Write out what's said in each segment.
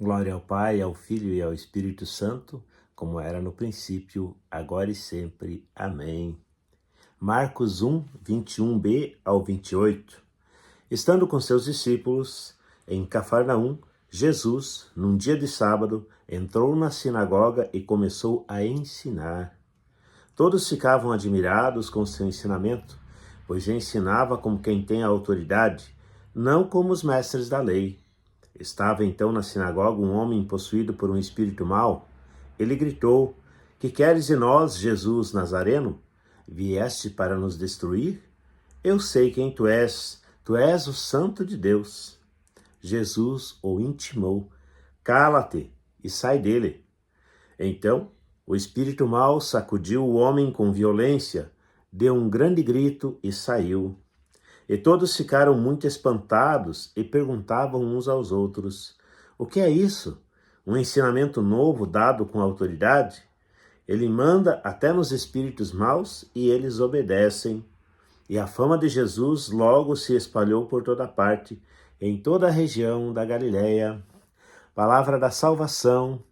Glória ao Pai, ao Filho e ao Espírito Santo, como era no princípio, agora e sempre. Amém. Marcos 1, 21b ao 28. Estando com seus discípulos em Cafarnaum, Jesus, num dia de sábado, entrou na sinagoga e começou a ensinar. Todos ficavam admirados com seu ensinamento, pois ensinava como quem tem a autoridade, não como os mestres da lei. Estava então na sinagoga um homem possuído por um espírito mau. Ele gritou: Que queres de nós, Jesus Nazareno? Vieste para nos destruir? Eu sei quem tu és o Santo de Deus. Jesus o intimou: Cala-te e sai dele. Então o espírito mau sacudiu o homem com violência, deu um grande grito e saiu. E todos ficaram muito espantados e perguntavam uns aos outros: O que é isso? Um ensinamento novo dado com autoridade? Ele manda até nos espíritos maus e eles obedecem. E a fama de Jesus logo se espalhou por toda parte, em toda a região da Galiléia. Palavra da salvação.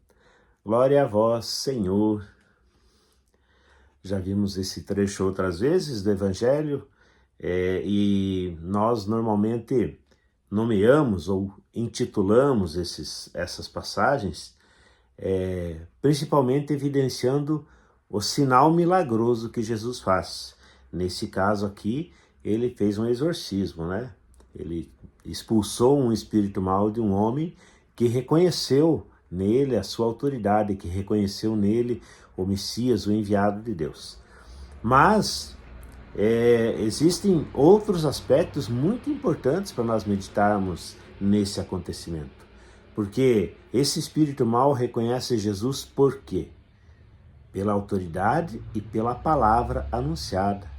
Glória a vós, Senhor. Já vimos esse trecho outras vezes do Evangelho. E nós normalmente nomeamos ou intitulamos essas passagens, principalmente evidenciando o sinal milagroso que Jesus faz. Nesse caso aqui, ele fez um exorcismo, né? Ele expulsou um espírito mau de um homem que reconheceu nele a sua autoridade, que reconheceu nele o Messias, o enviado de Deus. Mas existem outros aspectos muito importantes para nós meditarmos nesse acontecimento. Porque esse espírito mau reconhece Jesus por quê? Pela autoridade e pela palavra anunciada.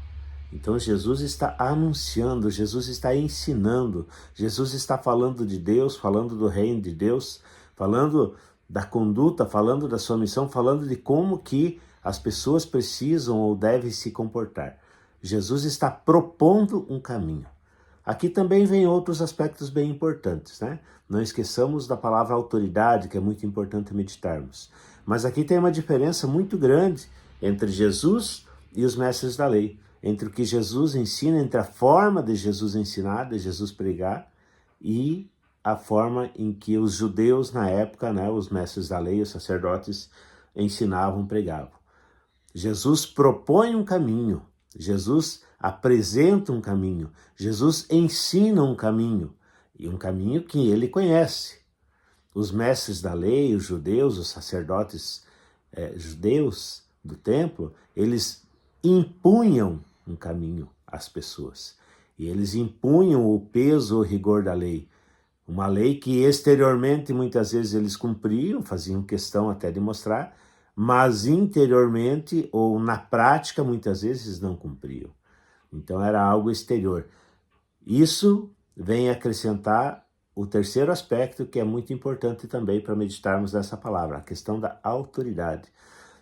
Então Jesus está anunciando, Jesus está ensinando, Jesus está falando de Deus, falando do reino de Deus, falando da conduta, falando da sua missão, falando de como que as pessoas precisam ou devem se comportar. Jesus está propondo um caminho. Aqui também vem outros aspectos bem importantes, né? Não esqueçamos da palavra autoridade, que é muito importante meditarmos. Mas aqui tem uma diferença muito grande entre Jesus e os mestres da lei, entre o que Jesus ensina, entre a forma de Jesus ensinar, de Jesus pregar, e a forma em que os judeus na época, né, os mestres da lei, os sacerdotes, ensinavam, pregavam. Jesus propõe um caminho, Jesus apresenta um caminho, Jesus ensina um caminho, e um caminho que ele conhece. Os mestres da lei, os judeus, os sacerdotes judeus do templo, eles impunham um caminho às pessoas. E eles impunham o peso, o rigor da lei. Uma lei que exteriormente muitas vezes eles cumpriam, faziam questão até de mostrar, mas interiormente ou na prática muitas vezes não cumpriam. Então era algo exterior. Isso vem acrescentar o terceiro aspecto que é muito importante também para meditarmos nessa palavra, a questão da autoridade.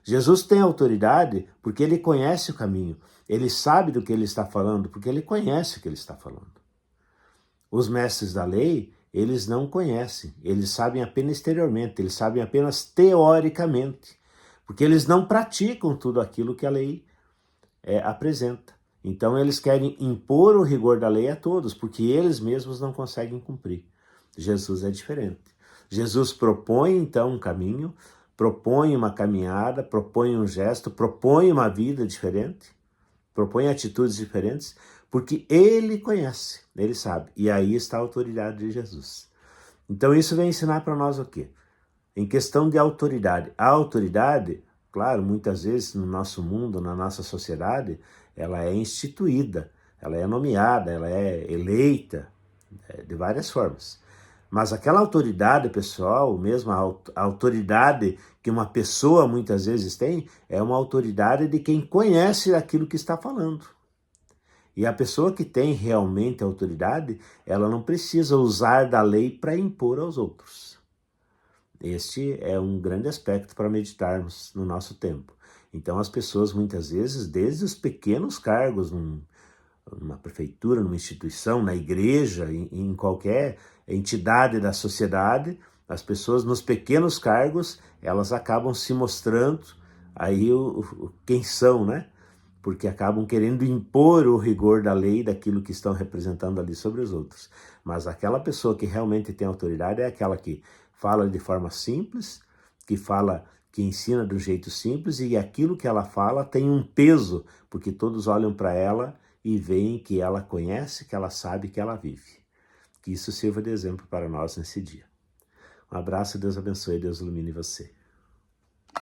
Jesus tem autoridade porque ele conhece o caminho, ele sabe do que ele está falando, porque ele conhece o que ele está falando. Os mestres da lei, eles não conhecem, eles sabem apenas exteriormente, eles sabem apenas teoricamente, porque eles não praticam tudo aquilo que a lei apresenta. Então eles querem impor o rigor da lei a todos, porque eles mesmos não conseguem cumprir. Jesus é diferente. Jesus propõe então um caminho, propõe uma caminhada, propõe um gesto, propõe uma vida diferente, propõe atitudes diferentes, porque ele conhece, ele sabe. E aí está a autoridade de Jesus. Então isso vem ensinar para nós o quê? Em questão de autoridade. A autoridade, claro, muitas vezes no nosso mundo, na nossa sociedade, ela é instituída, ela é nomeada, ela é eleita de várias formas. Mas aquela autoridade pessoal, mesmo a autoridade que uma pessoa muitas vezes tem, é uma autoridade de quem conhece aquilo que está falando. E a pessoa que tem realmente autoridade, ela não precisa usar da lei para impor aos outros. Este é um grande aspecto para meditarmos no nosso tempo. Então as pessoas muitas vezes, desde os pequenos cargos, numa prefeitura, numa instituição, na igreja, em qualquer entidade da sociedade, As pessoas nos pequenos cargos, elas acabam se mostrando aí quem são, né? Porque acabam querendo impor o rigor da lei daquilo que estão representando ali sobre os outros. Mas aquela pessoa que realmente tem autoridade é aquela que fala de forma simples, que ensina do jeito simples, e aquilo que ela fala tem um peso, porque todos olham para ela e veem que ela conhece, que ela sabe, que ela vive. Que isso sirva de exemplo para nós nesse dia. Um abraço, Deus abençoe, Deus ilumine você.